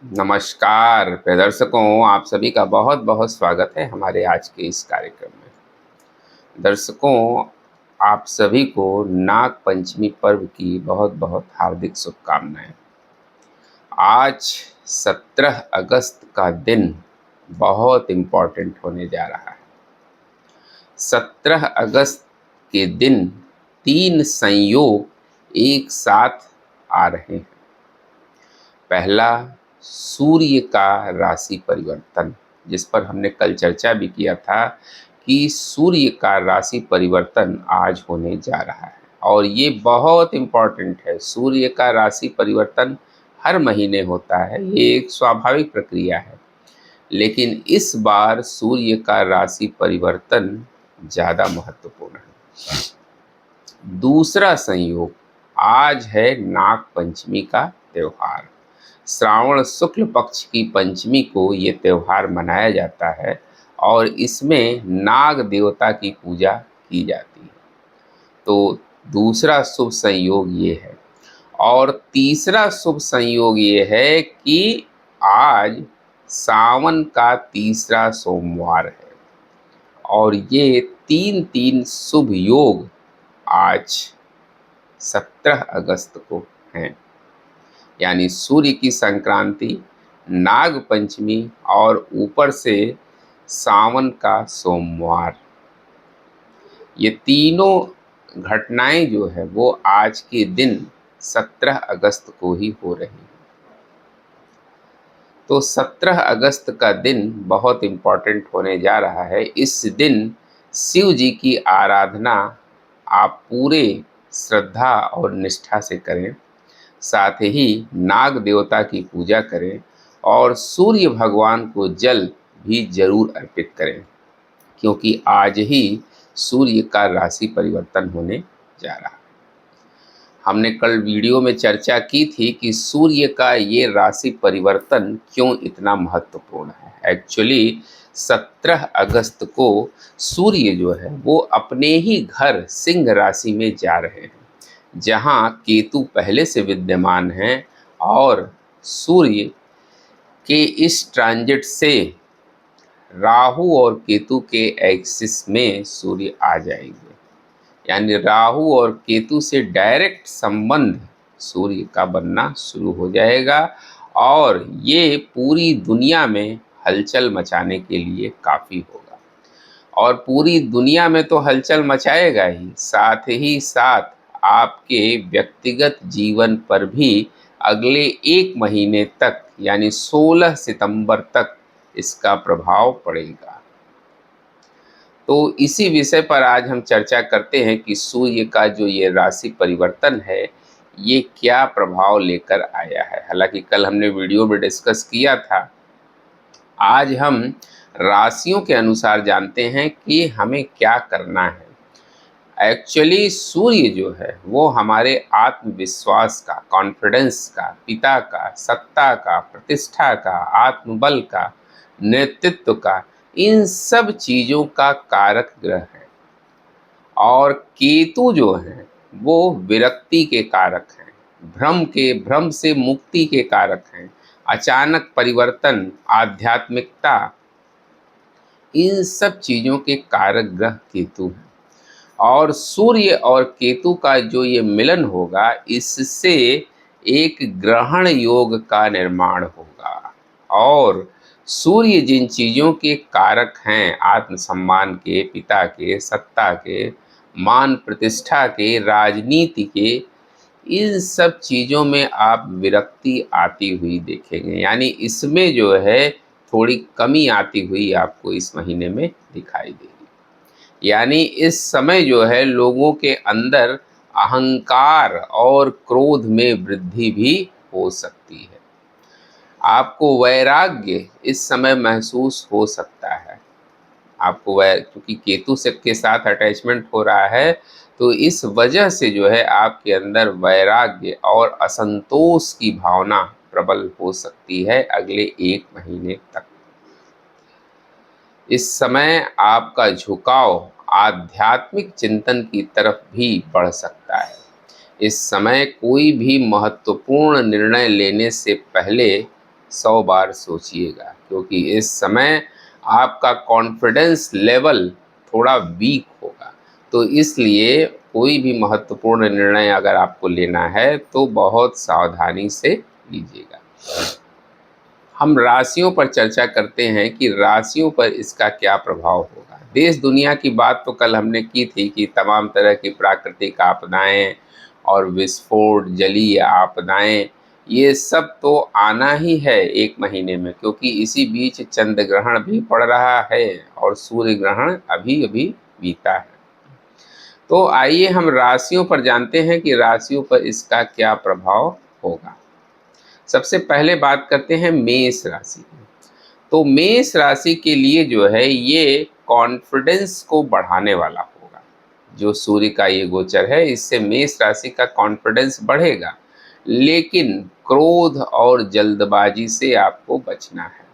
नमस्कार प्रिय दर्शकों, आप सभी का बहुत बहुत स्वागत है हमारे आज के इस कार्यक्रम में। दर्शकों, आप सभी को नाग पंचमी पर्व की बहुत बहुत हार्दिक शुभकामनाएं। आज 17 अगस्त का दिन बहुत इम्पोर्टेंट होने जा रहा है। 17 अगस्त के दिन 3 संयोग एक साथ आ रहे हैं। पहला, सूर्य का राशि परिवर्तन, जिस पर हमने कल चर्चा भी किया था कि सूर्य का राशि परिवर्तन आज होने जा रहा है और ये बहुत इम्पॉर्टेंट है। सूर्य का राशि परिवर्तन हर महीने होता है, ये एक स्वाभाविक प्रक्रिया है, लेकिन इस बार सूर्य का राशि परिवर्तन ज़्यादा महत्वपूर्ण है। दूसरा संयोग, आज है नाग पंचमी का त्यौहार। श्रावण शुक्ल पक्ष की पंचमी को ये त्यौहार मनाया जाता है और इसमें नाग देवता की पूजा की जाती है। तो दूसरा शुभ संयोग ये है। और तीसरा शुभ संयोग ये है कि आज सावन का तीसरा सोमवार है और ये तीन तीन शुभ योग आज 17 अगस्त को हैं। यानी सूर्य की संक्रांति, नाग पंचमी और ऊपर से सावन का सोमवार, ये तीनों घटनाएं जो है वो आज के दिन 17 अगस्त को ही हो रही हैं। तो 17 अगस्त का दिन बहुत इम्पोर्टेंट होने जा रहा है। इस दिन शिव जी की आराधना आप पूरे श्रद्धा और निष्ठा से करें, साथ ही नाग देवता की पूजा करें और सूर्य भगवान को जल भी जरूर अर्पित करें, क्योंकि आज ही सूर्य का राशि परिवर्तन होने जा रहा है। हमने कल वीडियो में चर्चा की थी कि सूर्य का ये राशि परिवर्तन क्यों इतना महत्वपूर्ण है। एक्चुअली 17 अगस्त को सूर्य जो है वो अपने ही घर सिंह राशि में जा रहे हैं, जहाँ केतु पहले से विद्यमान हैं और सूर्य के इस ट्रांजिट से राहु और केतु के एक्सिस में सूर्य आ जाएंगे। यानी राहु और केतु से डायरेक्ट संबंध सूर्य का बनना शुरू हो जाएगा और ये पूरी दुनिया में हलचल मचाने के लिए काफ़ी होगा। और पूरी दुनिया में तो हलचल मचाएगा ही, साथ ही साथ आपके व्यक्तिगत जीवन पर भी अगले 1 महीने तक यानी 16 सितंबर तक इसका प्रभाव पड़ेगा। तो इसी विषय पर आज हम चर्चा करते हैं कि सूर्य का जो ये राशि परिवर्तन है ये क्या प्रभाव लेकर आया है। हालांकि कल हमने वीडियो में डिस्कस किया था, आज हम राशियों के अनुसार जानते हैं कि हमें क्या करना है। एक्चुअली सूर्य जो है वो हमारे आत्मविश्वास का, कॉन्फिडेंस का, पिता का, सत्ता का, प्रतिष्ठा का, आत्मबल का, नेतृत्व का, इन सब चीज़ों का कारक ग्रह है। और केतु जो हैं वो विरक्ति के कारक हैं, भ्रम से मुक्ति के कारक हैं, अचानक परिवर्तन, आध्यात्मिकता, इन सब चीज़ों के कारक ग्रह केतु हैं। और सूर्य और केतु का जो ये मिलन होगा, इससे एक ग्रहण योग का निर्माण होगा। और सूर्य जिन चीज़ों के कारक हैं, आत्मसम्मान के, पिता के, सत्ता के, मान प्रतिष्ठा के, राजनीति के, इन सब चीज़ों में आप विरक्ति आती हुई देखेंगे। यानी इसमें जो है थोड़ी कमी आती हुई आपको इस महीने में दिखाई देगी। यानी इस समय जो है लोगों के अंदर अहंकार और क्रोध में वृद्धि भी हो सकती है। आपको वैराग्य इस समय महसूस हो सकता है। आपको क्योंकि केतु से के साथ अटैचमेंट हो रहा है, तो इस वजह से जो है आपके अंदर वैराग्य और असंतोष की भावना प्रबल हो सकती है अगले 1 महीने तक। इस समय आपका झुकाव आध्यात्मिक चिंतन की तरफ भी बढ़ सकता है। इस समय कोई भी महत्वपूर्ण निर्णय लेने से पहले 100 बार सोचिएगा, क्योंकि इस समय आपका कॉन्फिडेंस लेवल थोड़ा वीक होगा। तो इसलिए कोई भी महत्वपूर्ण निर्णय अगर आपको लेना है तो बहुत सावधानी से लीजिएगा। हम राशियों पर चर्चा करते हैं कि राशियों पर इसका क्या प्रभाव होगा। देश दुनिया की बात तो कल हमने की थी कि तमाम तरह की प्राकृतिक आपदाएं और विस्फोट, जलीय आपदाएं, ये सब तो आना ही है 1 महीने में, क्योंकि इसी बीच चंद्र ग्रहण भी पड़ रहा है और सूर्य ग्रहण अभी-अभी बीता है। तो आइए हम राशियों पर जानते हैं कि राशियों पर इसका क्या प्रभाव होगा। सबसे पहले बात करते हैं मेष राशि की। तो मेष राशि के लिए जो है ये कॉन्फिडेंस को बढ़ाने वाला होगा। जो सूर्य का ये गोचर है, इससे मेष राशि का कॉन्फिडेंस बढ़ेगा, लेकिन क्रोध और जल्दबाजी से आपको बचना है।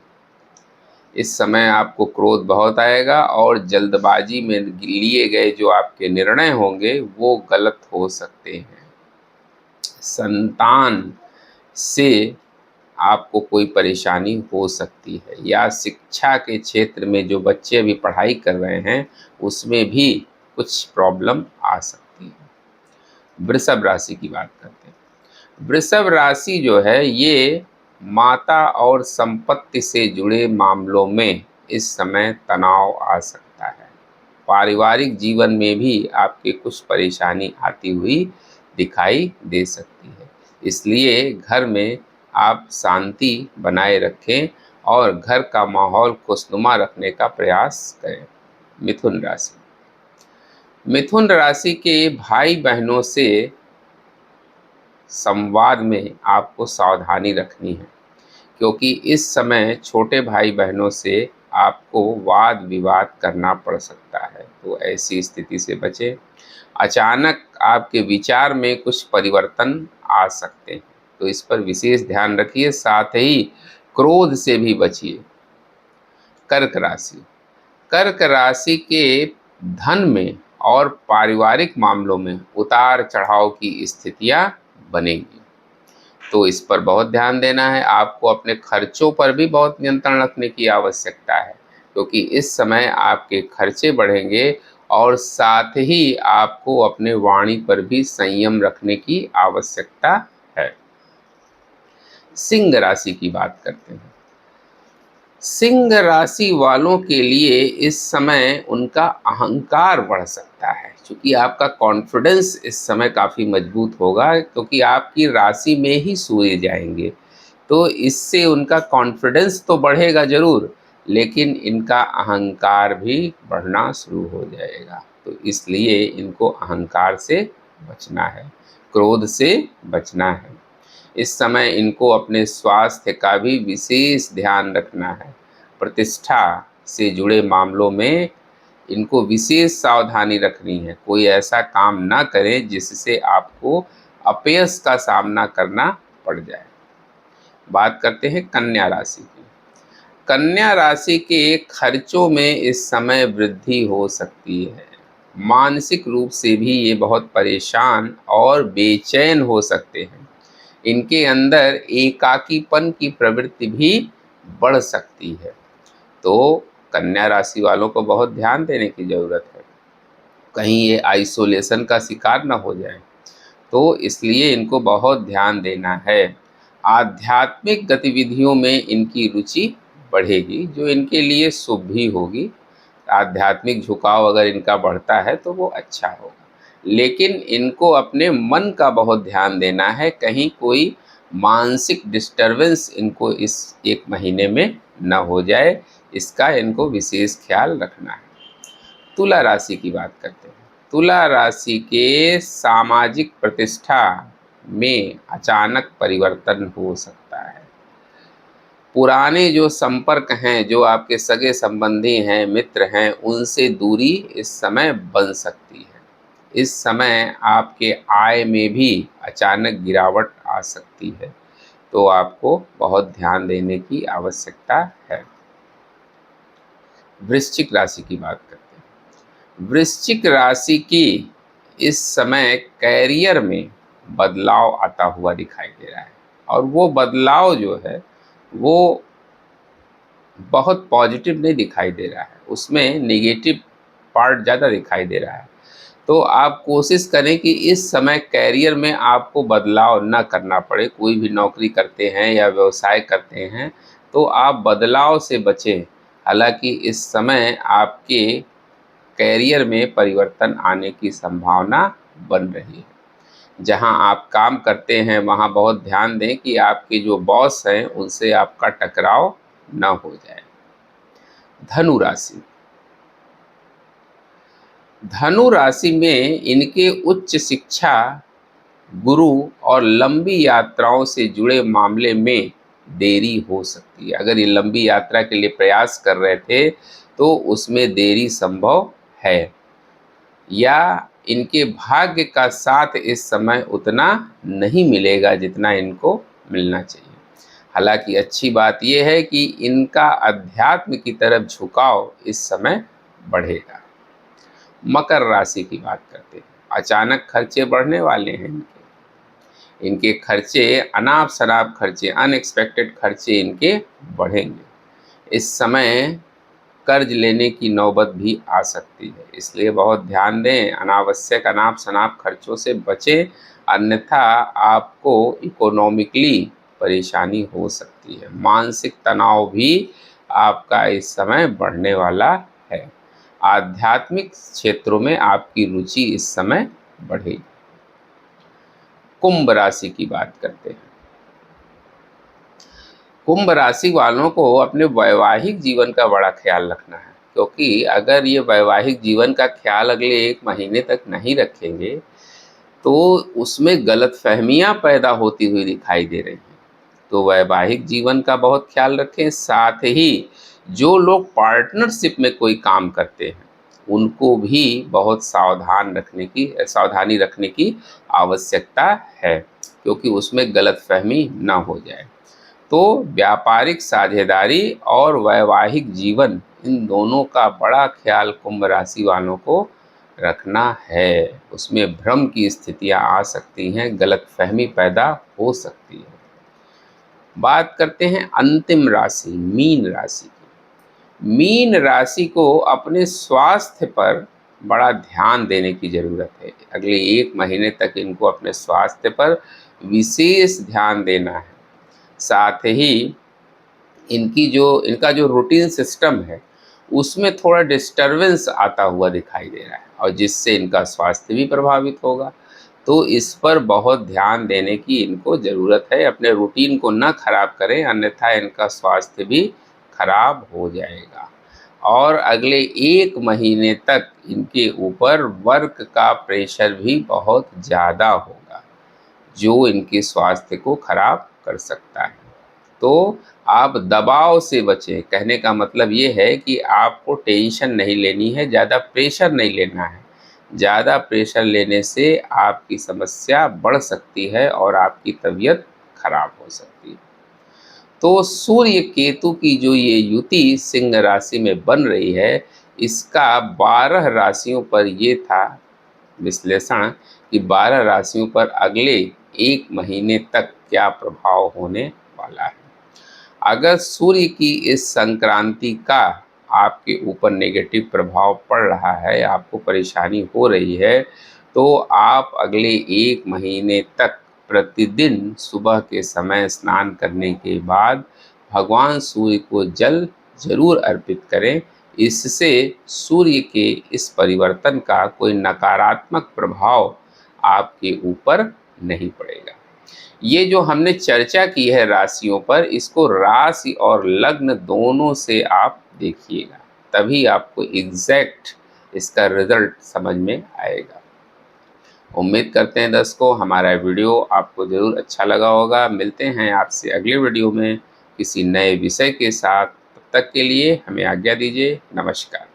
इस समय आपको क्रोध बहुत आएगा और जल्दबाजी में लिए गए जो आपके निर्णय होंगे वो गलत हो सकते हैं। संतान से आपको कोई परेशानी हो सकती है, या शिक्षा के क्षेत्र में जो बच्चे अभी पढ़ाई कर रहे हैं उसमें भी कुछ प्रॉब्लम आ सकती है। वृषभ राशि की बात करते हैं। वृषभ राशि जो है ये माता और संपत्ति से जुड़े मामलों में इस समय तनाव आ सकता है। पारिवारिक जीवन में भी आपके कुछ परेशानी आती हुई दिखाई दे सकती है। इसलिए घर में आप शांति बनाए रखें और घर का माहौल खुशनुमा रखने का प्रयास करें। मिथुन राशि। मिथुन राशि के भाई बहनों से संवाद में आपको सावधानी रखनी है, क्योंकि इस समय छोटे भाई बहनों से आपको वाद विवाद करना पड़ सकता है, तो ऐसी स्थिति से बचें। अचानक आपके विचार में कुछ परिवर्तन आ सकते हैं, तो इस पर विशेष ध्यान रखिए। साथ ही क्रोध से भी बचिए। कर्क राशि। कर्क राशि के धन में और पारिवारिक मामलों में उतार चढ़ाव की स्थितियां बनेंगी, तो इस पर बहुत ध्यान देना है। आपको अपने खर्चों पर भी बहुत नियंत्रण रखने की आवश्यकता है, क्योंकि इस समय आपके खर्चे बढ़ेंगे और साथ ही आपको अपने वाणी पर भी संयम रखने की आवश्यकता है। सिंह राशि की बात करते हैं। सिंह राशि वालों के लिए इस समय उनका अहंकार बढ़ सकता है, क्योंकि आपका कॉन्फिडेंस इस समय काफ़ी मजबूत होगा, क्योंकि आपकी राशि में ही सूर्य जाएंगे, तो इससे उनका कॉन्फिडेंस तो बढ़ेगा ज़रूर, लेकिन इनका अहंकार भी बढ़ना शुरू हो जाएगा। तो इसलिए इनको अहंकार से बचना है, क्रोध से बचना है। इस समय इनको अपने स्वास्थ्य का भी विशेष ध्यान रखना है। प्रतिष्ठा से जुड़े मामलों में इनको विशेष सावधानी रखनी है। कोई ऐसा काम ना करें जिससे आपको अपयश का सामना करना पड़ जाए। बात करते हैं कन्या राशि की। कन्या राशि के खर्चों में इस समय वृद्धि हो सकती है। मानसिक रूप से भी ये बहुत परेशान और बेचैन हो सकते हैं। इनके अंदर एकाकीपन की प्रवृत्ति भी बढ़ सकती है, तो कन्या राशि वालों को बहुत ध्यान देने की ज़रूरत है, कहीं ये आइसोलेशन का शिकार ना हो जाए, तो इसलिए इनको बहुत ध्यान देना है। आध्यात्मिक गतिविधियों में इनकी रुचि बढ़ेगी, जो इनके लिए शुभ भी होगी। आध्यात्मिक झुकाव अगर इनका बढ़ता है तो वो अच्छा होगा, लेकिन इनको अपने मन का बहुत ध्यान देना है, कहीं कोई मानसिक डिस्टरबेंस इनको इस 1 महीने में न हो जाए, इसका इनको विशेष ख्याल रखना है। तुला राशि की बात करते हैं। तुला राशि के सामाजिक प्रतिष्ठा में अचानक परिवर्तन हो सकता है। पुराने जो संपर्क हैं, जो आपके सगे संबंधी हैं, मित्र हैं, उनसे दूरी इस समय बन सकती है। इस समय आपके आय में भी अचानक गिरावट आ सकती है, तो आपको बहुत ध्यान देने की आवश्यकता है। वृश्चिक राशि की बात करते हैं। वृश्चिक राशि की इस समय कैरियर में बदलाव आता हुआ दिखाई दे रहा है, और वो बदलाव जो है वो बहुत पॉजिटिव नहीं दिखाई दे रहा है, उसमें नेगेटिव पार्ट ज़्यादा दिखाई दे रहा है। तो आप कोशिश करें कि इस समय करियर में आपको बदलाव ना करना पड़े। कोई भी नौकरी करते हैं या व्यवसाय करते हैं, तो आप बदलाव से बचें। हालाँकि इस समय आपके करियर में परिवर्तन आने की संभावना बन रही है। जहाँ आप काम करते हैं, वहाँ बहुत ध्यान दें कि आपके जो बॉस हैं, उनसे आपका टकराव ना हो जाए। धनु राशि। धनु राशि में इनके उच्च शिक्षा, गुरु और लंबी यात्राओं से जुड़े मामले में देरी हो सकती है। अगर ये लंबी यात्रा के लिए प्रयास कर रहे थे, तो उसमें देरी संभव है, या इनके भाग्य का साथ इस समय उतना नहीं मिलेगा जितना इनको मिलना चाहिए। हालांकि अच्छी बात यह है कि इनका अध्यात्म की तरफ झुकाव इस समय बढ़ेगा। मकर राशि की बात करते हैं। अचानक खर्चे बढ़ने वाले हैं इनके। इनके खर्चे, अनाप शनाप खर्चे, अनएक्सपेक्टेड खर्चे इनके बढ़ेंगे। इस समय कर्ज लेने की नौबत भी आ सकती है, इसलिए बहुत ध्यान दें, अनावश्यक अनाप शनाप खर्चों से बचें, अन्यथा आपको इकोनॉमिकली परेशानी हो सकती है। मानसिक तनाव भी आपका इस समय बढ़ने वाला है। आध्यात्मिक क्षेत्रों में आपकी रुचि इस समय बढ़ेगी। कुंभ राशि की बात करते हैं। कुंभ राशि वालों को अपने वैवाहिक जीवन का बड़ा ख्याल रखना है, क्योंकि अगर ये वैवाहिक जीवन का ख्याल अगले 1 महीने तक नहीं रखेंगे, तो उसमें गलतफहमियां पैदा होती हुई दिखाई दे रही हैं। तो वैवाहिक जीवन का बहुत ख्याल रखें। साथ ही जो लोग पार्टनरशिप में कोई काम करते हैं, उनको भी बहुत सावधानी रखने की आवश्यकता है, क्योंकि उसमें गलतफहमी ना हो जाए। तो व्यापारिक साझेदारी और वैवाहिक जीवन, इन दोनों का बड़ा ख्याल कुंभ राशि वालों को रखना है। उसमें भ्रम की स्थितियां आ सकती हैं, गलतफहमी पैदा हो सकती है। बात करते हैं अंतिम राशि, मीन राशि की। मीन राशि को अपने स्वास्थ्य पर बड़ा ध्यान देने की ज़रूरत है। अगले 1 महीने तक इनको अपने स्वास्थ्य पर विशेष ध्यान देना है। साथ ही इनका जो रूटीन सिस्टम है, उसमें थोड़ा डिस्टरबेंस आता हुआ दिखाई दे रहा है, और जिससे इनका स्वास्थ्य भी प्रभावित होगा। तो इस पर बहुत ध्यान देने की इनको ज़रूरत है। अपने रूटीन को ना खराब करें, अन्यथा इनका स्वास्थ्य भी खराब हो जाएगा। और अगले 1 महीने तक इनके ऊपर वर्क का प्रेशर भी बहुत ज़्यादा होगा, जो इनके स्वास्थ्य को खराब कर सकता है। तो आप दबाव से बचें। कहने का मतलब ये है कि आपको टेंशन नहीं लेनी है, ज़्यादा प्रेशर नहीं लेना है। ज़्यादा प्रेशर लेने से आपकी समस्या बढ़ सकती है और आपकी तबीयत खराब हो सकती है। तो सूर्य केतु की जो ये युति सिंह राशि में बन रही है, इसका 12 राशियों पर ये था विश्लेषण कि 12 राशियों पर अगले 1 महीने तक क्या प्रभाव होने वाला है। अगर सूर्य की इस संक्रांति का आपके ऊपर नेगेटिव प्रभाव पड़ रहा है, आपको परेशानी हो रही है, तो आप अगले 1 महीने तक प्रतिदिन सुबह के समय स्नान करने के बाद भगवान सूर्य को जल ज़रूर अर्पित करें। इससे सूर्य के इस परिवर्तन का कोई नकारात्मक प्रभाव आपके ऊपर नहीं पड़ेगा। ये जो हमने चर्चा की है राशियों पर, इसको राशि और लग्न दोनों से आप देखिएगा, तभी आपको एग्जैक्ट इसका रिजल्ट समझ में आएगा। उम्मीद करते हैं दर्शकों, हमारा वीडियो आपको ज़रूर अच्छा लगा होगा। मिलते हैं आपसे अगले वीडियो में किसी नए विषय के साथ। तब तक के लिए हमें आज्ञा दीजिए। नमस्कार।